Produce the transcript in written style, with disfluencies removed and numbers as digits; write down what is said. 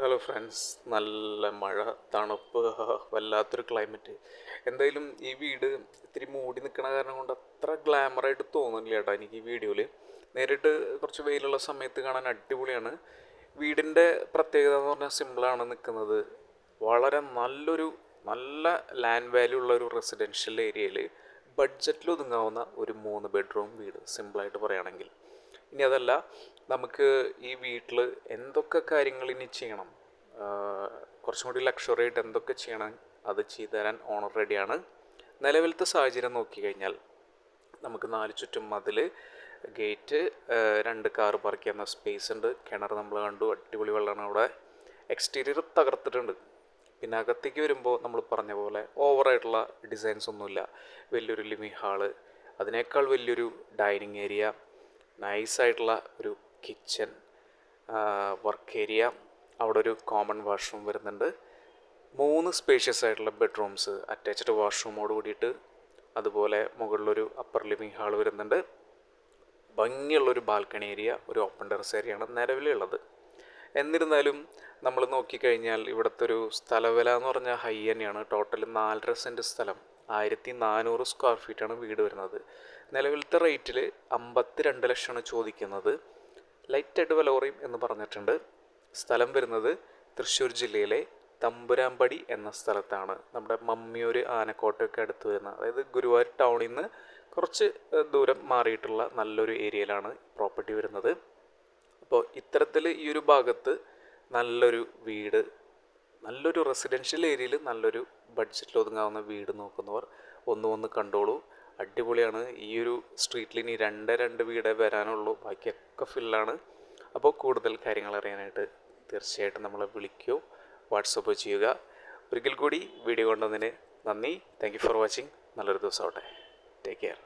Hello friends, നല്ല മഴ, തണുപ്പ്, വല്ലാത്തൊരു ക്ലൈമറ്റ്. എന്തായാലും ഈ വീട് ഇത്തിരി മൂടി നിൽക്കണ കാരണം കൊണ്ട് അത്ര ഗ്ലാമറായിട്ട് തോന്നുന്നില്ല കേട്ടോ എനിക്ക് ഈ വീഡിയോയിൽ. നേരിട്ട് കുറച്ച് വെയിലുള്ള സമയത്ത് കാണാൻ അടിപൊളിയാണ്. വീടിൻ്റെ പ്രത്യേകത എന്ന് പറഞ്ഞാൽ സിമ്പിളാണ് നിൽക്കുന്നത്. വളരെ നല്ല ലാൻഡ് വാല്യൂ ഉള്ള ഒരു റെസിഡൻഷ്യൽ ഏരിയയിൽ ബഡ്ജറ്റിൽ ഒതുങ്ങാവുന്ന ഒരു 3 ബെഡ്റൂം വീട്, സിമ്പിളായിട്ട് പറയുകയാണെങ്കിൽ. ഇനി അതല്ല, നമുക്ക് ഈ വീട്ടിൽ എന്തൊക്കെ കാര്യങ്ങൾ ഇനി ചെയ്യണം, കുറച്ചും കൂടി ലക്ഷറി ആയിട്ട് എന്തൊക്കെ ചെയ്യണം, അത് ചെയ്തു തരാൻ ഓണർ റെഡിയാണ്. നിലവിലത്തെ സാഹചര്യം നോക്കിക്കഴിഞ്ഞാൽ നമുക്ക് 4 ചുറ്റും മതിൽ, ഗേറ്റ്, 2 കാർ പാർക്ക് ചെയ്യുന്ന സ്പേസ് ഉണ്ട്. കിണർ നമ്മൾ കണ്ടു, അടിപൊളി വെള്ളമാണ് അവിടെ. എക്സ്റ്റീരിയർ തകർത്തിട്ടുണ്ട്. പിന്നെ അകത്തേക്ക് വരുമ്പോൾ നമ്മൾ പറഞ്ഞ പോലെ ഓവറായിട്ടുള്ള ഡിസൈൻസ് ഒന്നുമില്ല. വലിയൊരു ലിവിങ് ഹാള്, അതിനേക്കാൾ വലിയൊരു ഡൈനിങ് ഏരിയ, നൈസായിട്ടുള്ള ഒരു കിച്ചൺ, വർക്ക് ഏരിയ, അവിടെ ഒരു കോമൺ വാഷ്റൂം വരുന്നുണ്ട്. 3 സ്പേഷ്യസ് ആയിട്ടുള്ള ബെഡ്റൂംസ്, അറ്റാച്ച്ഡ് വാഷ്റൂമോട് കൂടിയിട്ട്. അതുപോലെ മുകളിലൊരു അപ്പർ ലിവിങ് ഹാൾ വരുന്നുണ്ട്. ഭംഗിയുള്ളൊരു ബാൽക്കണി ഏരിയ, ഒരു ഓപ്പൺ ടെറസ് ഏരിയയാണ് നിലവിലുള്ളത്. എന്നിരുന്നാലും നമ്മൾ നോക്കിക്കഴിഞ്ഞാൽ ഇവിടുത്തെ ഒരു സ്ഥലവില എന്ന് പറഞ്ഞാൽ ഹൈ തന്നെയാണ്. ടോട്ടൽ 4.5 സെൻറ്റ് സ്ഥലം, 1400 സ്ക്വയർ ഫീറ്റാണ് വീട് വരുന്നത്. നിലവിലത്തെ റേറ്റിൽ 52 ലക്ഷമാണ് ചോദിക്കുന്നത്. ലൈറ്റായിട്ട് വില കുറയും എന്ന് പറഞ്ഞിട്ടുണ്ട്. സ്ഥലം വരുന്നത് തൃശ്ശൂർ ജില്ലയിലെ തമ്പുരാമ്പടി എന്ന സ്ഥലത്താണ്. നമ്മുടെ മമ്മിയൂർ, ആനക്കോട്ടയൊക്കെ അടുത്ത് വരുന്ന, അതായത് ഗുരുവായൂർ ടൗണിൽ നിന്ന് കുറച്ച് ദൂരം മാറിയിട്ടുള്ള നല്ലൊരു ഏരിയയിലാണ് പ്രോപ്പർട്ടി വരുന്നത്. അപ്പോൾ ഇത്തരത്തിൽ ഈ ഒരു ഭാഗത്ത് നല്ലൊരു വീട്, നല്ലൊരു റെസിഡൻഷ്യൽ ഏരിയയിൽ നല്ലൊരു ബഡ്ജറ്റിൽ ഒതുങ്ങാവുന്ന വീട് നോക്കുന്നവർ ഒന്ന് കണ്ടോളൂ. അടിപൊളിയാണ്. ഈ ഒരു സ്ട്രീറ്റിൽ ഇനി 2 വീടേ വരാനുള്ളൂ, ബാക്കിയൊക്കെ ഫില്ലാണ്. അപ്പോൾ കൂടുതൽ കാര്യങ്ങൾ അറിയാനായിട്ട് തീർച്ചയായിട്ടും നമ്മളെ വിളിക്കുകയോ വാട്സപ്പ് ചെയ്യുക. ഒരിക്കൽ കൂടി വീഡിയോ കൊണ്ടുവന്നതിന് നന്ദി. Thank you for watching. നല്ലൊരു ദിവസം ആവട്ടെ. Take care.